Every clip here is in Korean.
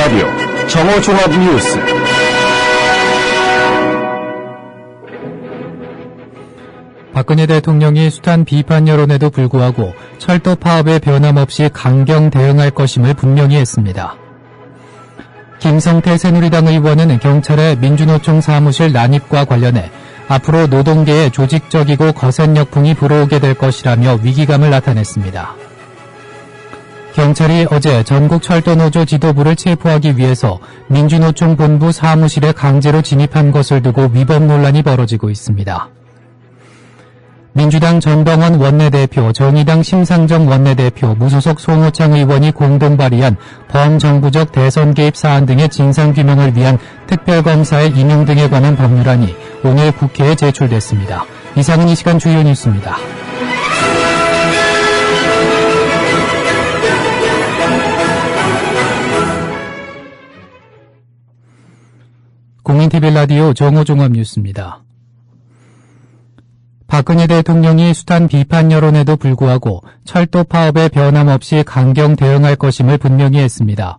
라디오 정오종합 뉴스. 박근혜 대통령이 숱한 비판 여론에도 불구하고 철도 파업에 변함없이 강경 대응할 것임을 분명히 했습니다. 김성태 새누리당 의원은 경찰의 민주노총 사무실 난입과 관련해 앞으로 노동계에 조직적이고 거센 역풍이 불어오게 될 것이라며 위기감을 나타냈습니다. 경찰이 어제 전국철도노조 지도부를 체포하기 위해서 민주노총 본부 사무실에 강제로 진입한 것을 두고 위법 논란이 벌어지고 있습니다. 민주당 전병헌 원내대표, 정의당 심상정 원내대표, 무소속 송호창 의원이 공동 발의한 범정부적 대선 개입 사안 등의 진상규명을 위한 특별검사의 임용 등에 관한 법률안이 오늘 국회에 제출됐습니다. 이상은 이 시간 주요 뉴스입니다. 국민TV 라디오 정오종합 뉴스입니다. 박근혜 대통령이 숱한 비판 여론에도 불구하고 철도 파업에 변함없이 강경 대응할 것임을 분명히 했습니다.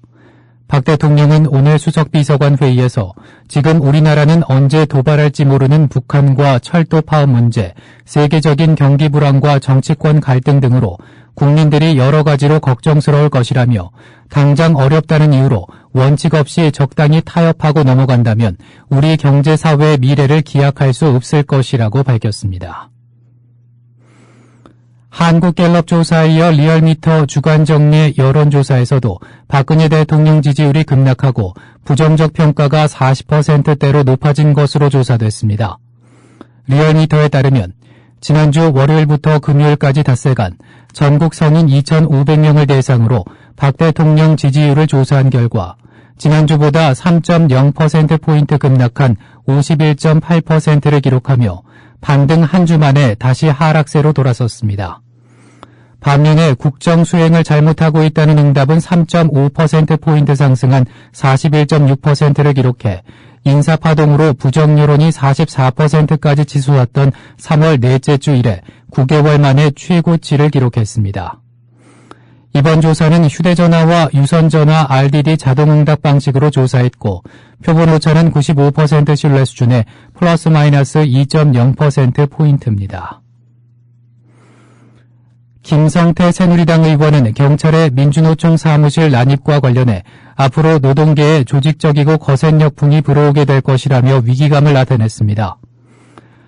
박 대통령은 오늘 수석비서관 회의에서 지금 우리나라는 언제 도발할지 모르는 북한과 철도 파업 문제, 세계적인 경기 불안과 정치권 갈등 등으로 국민들이 여러 가지로 걱정스러울 것이라며 당장 어렵다는 이유로 원칙 없이 적당히 타협하고 넘어간다면 우리 경제 사회의 미래를 기약할 수 없을 것이라고 밝혔습니다. 한국갤럽 조사에 이어 리얼미터 주간정례 여론조사에서도 박근혜 대통령 지지율이 급락하고 부정적 평가가 40%대로 높아진 것으로 조사됐습니다. 리얼미터에 따르면 지난주 월요일부터 금요일까지 닷새간 전국 성인 2,500명을 대상으로 박 대통령 지지율을 조사한 결과 지난주보다 3.0%포인트 급락한 51.8%를 기록하며 반등 한 주 만에 다시 하락세로 돌아섰습니다. 반면에 국정 수행을 잘못하고 있다는 응답은 3.5%포인트 상승한 41.6%를 기록해 인사파동으로 부정 여론이 44%까지 치솟았던 3월 넷째 주 이래 9개월 만에 최고치를 기록했습니다. 이번 조사는 휴대전화와 유선전화 RDD 자동응답 방식으로 조사했고 표본 오차는 95% 신뢰 수준의 플러스 마이너스 2.0%포인트입니다. 김성태 새누리당 의원은 경찰의 민주노총 사무실 난입과 관련해 앞으로 노동계에 조직적이고 거센 역풍이 불어오게 될 것이라며 위기감을 나타냈습니다.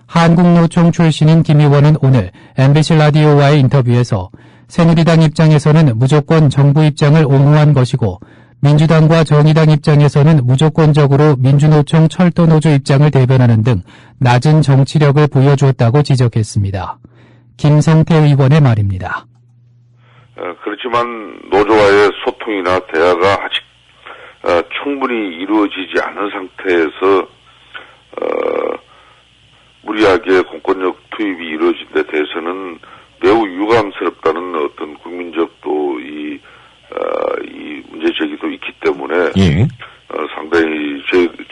한국노총 출신인 김 의원은 오늘 MBC 라디오와의 인터뷰에서 새누리당 입장에서는 무조건 정부 입장을 옹호한 것이고 민주당과 정의당 입장에서는 무조건적으로 민주노총 철도노조 입장을 대변하는 등 낮은 정치력을 보여주었다고 지적했습니다. 김성태 의원의 말입니다. 그렇지만 노조와의 소통이나 대화가 아직 충분히 이루어지지 않은 상태에서 무리하게 공권력 투입이 이루어진 데 대해서는 매우 유감스럽다는 어떤 국민적 또 이 문제 제기도 있기 때문에 상당히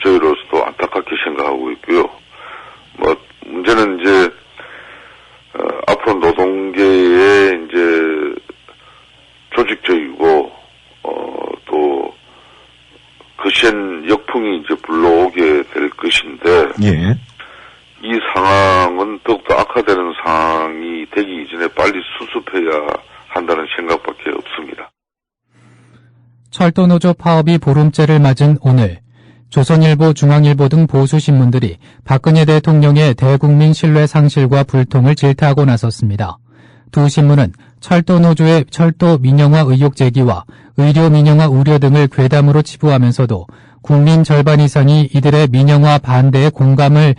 저희로서도 안타깝게 생각하고 있고요. 문제는 이제 앞으로 노동계의 이제 조직적이고 또 거센 역풍이 이제 불러오게 될 것인데 이 상황은 더욱더 악화되는 상황이 되기 이전에 빨리 수습해야 한다는 생각밖에 없습니다. 철도노조 파업이 보름째를 맞은 오늘 조선일보, 중앙일보 등 보수신문들이 박근혜 대통령의 대국민 신뢰 상실과 불통을 질타하고 나섰습니다. 두 신문은 철도노조의 철도 민영화 의혹 제기와 의료 민영화 우려 등을 괴담으로 치부하면서도 국민 절반 이상이 이들의 민영화 반대에 공감하는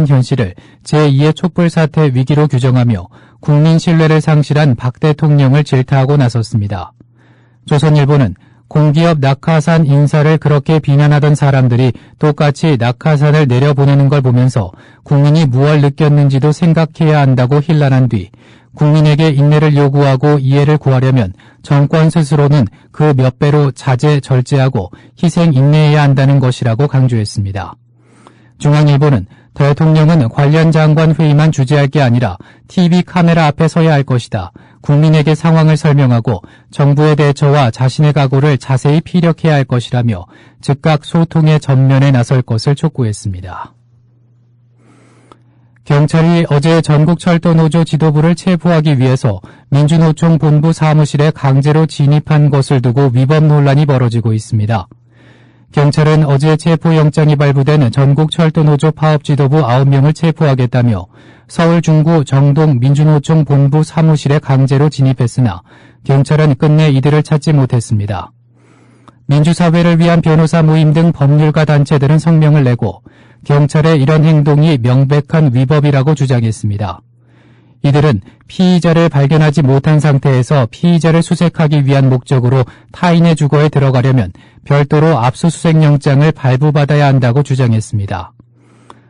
현실을 제2의 촛불 사태 위기로 규정하며 국민 신뢰를 상실한 박 대통령을 질타하고 나섰습니다. 조선일보는 공기업 낙하산 인사를 그렇게 비난하던 사람들이 똑같이 낙하산을 내려보내는 걸 보면서 국민이 무엇을 느꼈는지도 생각해야 한다고 힐난한 뒤 국민에게 인내를 요구하고 이해를 구하려면 정권 스스로는 그 몇 배로 자제, 절제하고 희생, 인내해야 한다는 것이라고 강조했습니다. 중앙일보는 대통령은 관련 장관 회의만 주재할 게 아니라 TV 카메라 앞에 서야 할 것이다. 국민에게 상황을 설명하고 정부의 대처와 자신의 각오를 자세히 피력해야 할 것이라며 즉각 소통의 전면에 나설 것을 촉구했습니다. 경찰이 어제 전국철도노조 지도부를 체포하기 위해서 민주노총 본부 사무실에 강제로 진입한 것을 두고 위법 논란이 벌어지고 있습니다. 경찰은 어제 체포영장이 발부된 전국철도노조 파업지도부 9명을 체포하겠다며 서울 중구 정동 민주노총 본부 사무실에 강제로 진입했으나 경찰은 끝내 이들을 찾지 못했습니다. 민주사회를 위한 변호사 모임 등 법률가 단체들은 성명을 내고 경찰의 이런 행동이 명백한 위법이라고 주장했습니다. 이들은 피의자를 발견하지 못한 상태에서 피의자를 수색하기 위한 목적으로 타인의 주거에 들어가려면 별도로 압수수색영장을 발부받아야 한다고 주장했습니다.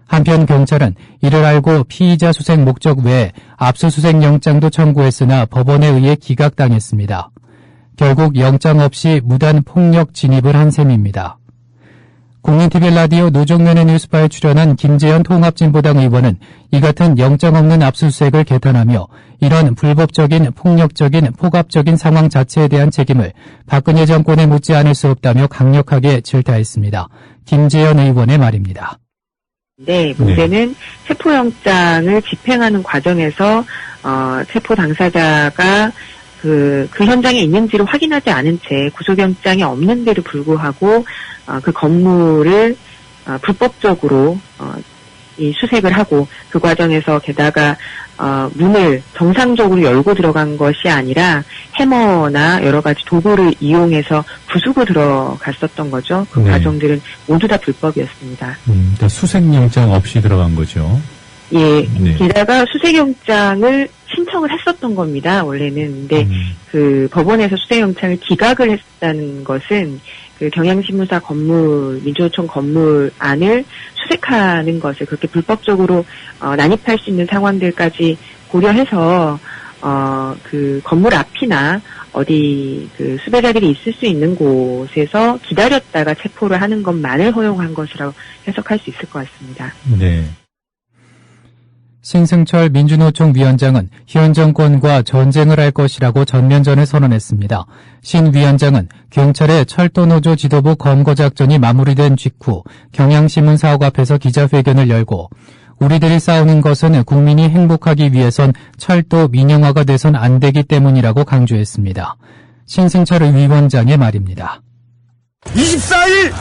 한편 경찰은 이를 알고 피의자 수색 목적 외에 압수수색영장도 청구했으나 법원에 의해 기각당했습니다. 결국 영장 없이 무단 폭력 진입을 한 셈입니다. 국민TV 라디오 노종면의 뉴스바에 출연한 김재현 통합진보당 의원은 이 같은 영장 없는 압수수색을 개탄하며 이런 불법적인 폭력적인 폭압적인 상황 자체에 대한 책임을 박근혜 정권에 묻지 않을 수 없다며 강력하게 질타했습니다. 김재현 의원의 말입니다. 네, 문제는 체포영장을 집행하는 과정에서 체포 당사자가 그 현장에 있는지를 확인하지 않은 채 구속영장이 없는데도 불구하고 그 건물을 불법적으로 이 수색을 하고 그 과정에서 게다가 문을 정상적으로 열고 들어간 것이 아니라 해머나 여러 가지 도구를 이용해서 부수고 들어갔었던 거죠. 그 과정들은 모두 다 불법이었습니다. 그러니까 수색영장 없이 들어간 거죠. 예, 게다가 수색영장을 신청을 했었던 겁니다, 원래는. 근데 그 법원에서 수색영장을 기각을 했다는 것은 그 경향신문사 건물, 민주노총 건물 안을 수색하는 것을 그렇게 불법적으로 난입할 수 있는 상황들까지 고려해서 그 건물 앞이나 어디 그 수배자들이 있을 수 있는 곳에서 기다렸다가 체포를 하는 것만을 허용한 것이라고 해석할 수 있을 것 같습니다. 네. 신승철 민주노총 위원장은 현 정권과 전쟁을 할 것이라고 전면전을 선언했습니다. 신 위원장은 경찰의 철도노조 지도부 검거작전이 마무리된 직후 경향신문 사옥 앞에서 기자회견을 열고 우리들이 싸우는 것은 국민이 행복하기 위해선 철도 민영화가 돼선 안 되기 때문이라고 강조했습니다. 신승철 위원장의 말입니다. 24일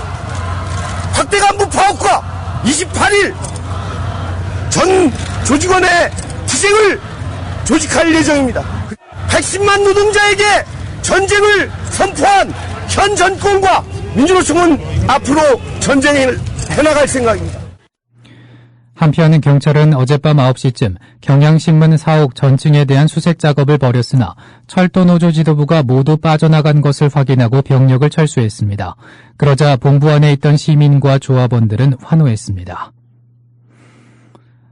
확대간부 파업과 28일 전 조직원의 투쟁을 조직할 예정입니다. 110만 노동자에게 전쟁을 선포한 현 정권과 민주노총은 앞으로 전쟁을 해나갈 생각입니다. 한편 경찰은 어젯밤 9시쯤 경향신문 사옥 전층에 대한 수색 작업을 벌였으나 철도노조 지도부가 모두 빠져나간 것을 확인하고 병력을 철수했습니다. 그러자 본부 안에 있던 시민과 조합원들은 환호했습니다.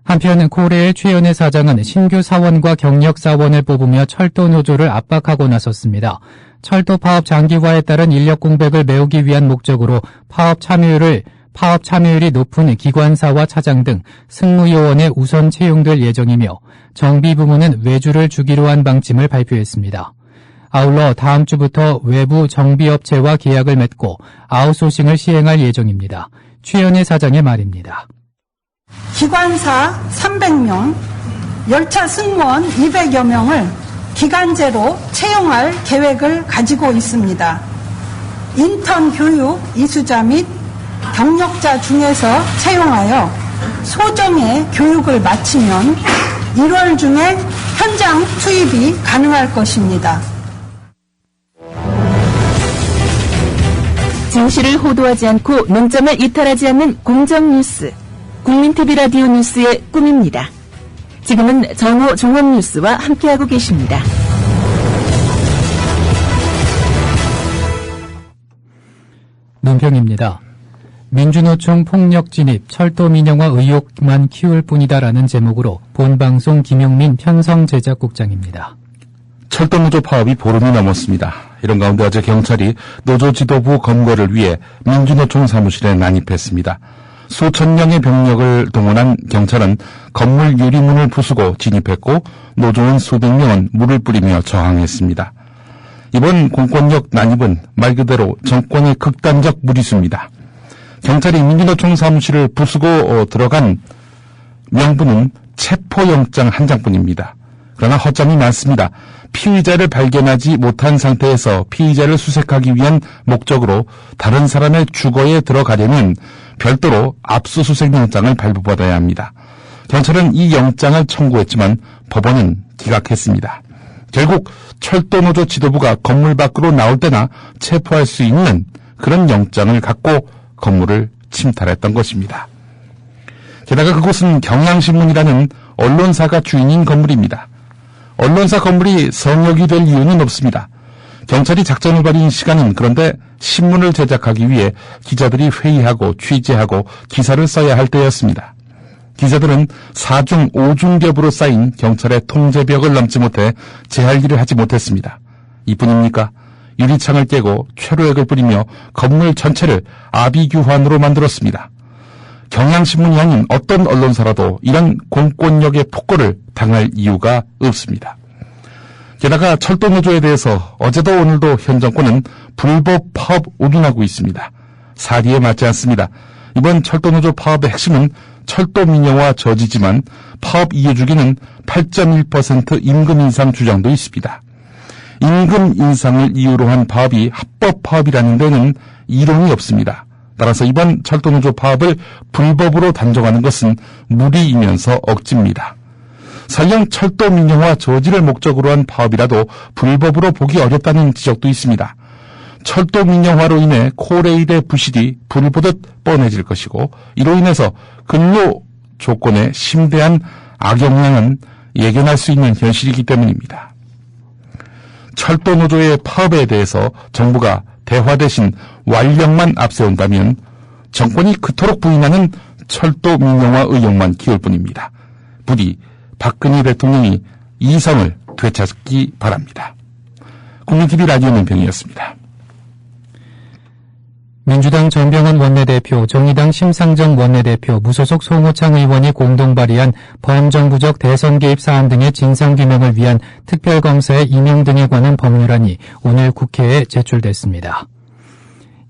한편 코레의 최연애 사장은 신규 사원과 경력 사원을 뽑으며 철도 노조를 압박하고 나섰습니다. 철도 파업 장기화에 따른 인력 공백을 메우기 위한 목적으로 파업 참여율이 높은 기관사와 차장 등 승무요원에 우선 채용될 예정이며 정비 부문은 외주를 주기로 한 방침을 발표했습니다. 아울러 다음 주부터 외부 정비업체와 계약을 맺고 아웃소싱을 시행할 예정입니다. 최연애 사장의 말입니다. 기관사 300명, 열차 승무원 200여 명을 기간제로 채용할 계획을 가지고 있습니다. 인턴 교육 이수자 및 경력자 중에서 채용하여 소정의 교육을 마치면 1월 중에 현장 투입이 가능할 것입니다. 진실을 호도하지 않고 논점을 이탈하지 않는 공정뉴스. 국민TV 라디오 뉴스의 꿈입니다. 지금은 정오 종합뉴스와 함께하고 계십니다. 논평입니다. 민주노총 폭력 진입, 철도 민영화 의혹만 키울 뿐이다라는 제목으로 본방송 김용민 편성 제작국장입니다. 철도노조 파업이 보름이 넘었습니다. 이런 가운데 어제 경찰이 노조 지도부 검거를 위해 민주노총 사무실에 난입했습니다. 수천 명의 병력을 동원한 경찰은 건물 유리문을 부수고 진입했고 노조원 수백 명은 물을 뿌리며 저항했습니다. 이번 공권력 난입은 말 그대로 정권의 극단적 무리수입니다. 경찰이 민주노총 사무실을 부수고 들어간 명분은 체포영장 한 장뿐입니다. 그러나 허점이 많습니다. 피의자를 발견하지 못한 상태에서 피의자를 수색하기 위한 목적으로 다른 사람의 주거에 들어가려면 별도로 압수수색 영장을 발부받아야 합니다. 경찰은 이 영장을 청구했지만 법원은 기각했습니다. 결국 철도노조 지도부가 건물 밖으로 나올 때나 체포할 수 있는 그런 영장을 갖고 건물을 침탈했던 것입니다. 게다가 그곳은 경향신문이라는 언론사가 주인인 건물입니다. 언론사 건물이 성역이 될 이유는 없습니다. 경찰이 작전을 벌인 시간은 그런데 신문을 제작하기 위해 기자들이 회의하고 취재하고 기사를 써야 할 때였습니다. 기자들은 4중 5중겹으로 쌓인 경찰의 통제벽을 넘지 못해 제 할 일을 하지 못했습니다. 이뿐입니까? 유리창을 깨고 최루액을 뿌리며 건물 전체를 아비규환으로 만들었습니다. 경향신문이 아닌 어떤 언론사라도 이런 공권력의 폭거를 당할 이유가 없습니다. 게다가 철도노조에 대해서 어제도 오늘도 현 정권은 불법 파업 운운하고 있습니다. 사리에 맞지 않습니다. 이번 철도노조 파업의 핵심은 철도 민영화 저지지만 파업 이유 주기는 8.1% 임금 인상 주장도 있습니다. 임금 인상을 이유로 한 파업이 합법 파업이라는 데는 이론이 없습니다. 따라서 이번 철도노조 파업을 불법으로 단정하는 것은 무리이면서 억지입니다. 설령 철도 민영화 저지를 목적으로 한 파업이라도 불법으로 보기 어렵다는 지적도 있습니다. 철도 민영화로 인해 코레일의 부실이 불을 보듯 뻔해질 것이고 이로 인해서 근로 조건에 심대한 악영향은 예견할 수 있는 현실이기 때문입니다. 철도노조의 파업에 대해서 정부가 대화 대신 완력만 앞세운다면 정권이 그토록 부인하는 철도 민영화 의혹만 키울 뿐입니다. 부디 박근혜 대통령이 이성을 되찾기 바랍니다. 국민TV 라디오 논평이었습니다. 민주당 전병헌 원내대표, 정의당 심상정 원내대표, 무소속 송호창 의원이 공동 발의한 범정부적 대선 개입 사안 등의 진상규명을 위한 특별검사의 임명 등에 관한 법률안이 오늘 국회에 제출됐습니다.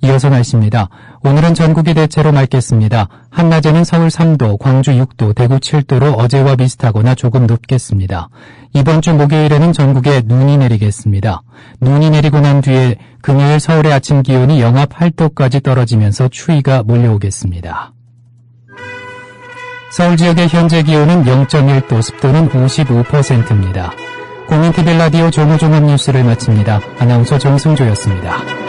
이어서 날씨입니다. 오늘은 전국이 대체로 맑겠습니다. 한낮에는 서울 3도, 광주 6도, 대구 7도로 어제와 비슷하거나 조금 높겠습니다. 이번 주 목요일에는 전국에 눈이 내리겠습니다. 눈이 내리고 난 뒤에 금요일 서울의 아침 기온이 영하 8도까지 떨어지면서 추위가 몰려오겠습니다. 서울 지역의 현재 기온은 0.1도, 습도는 55%입니다. 국민TV 라디오 종합뉴스를 마칩니다. 아나운서 정승조였습니다.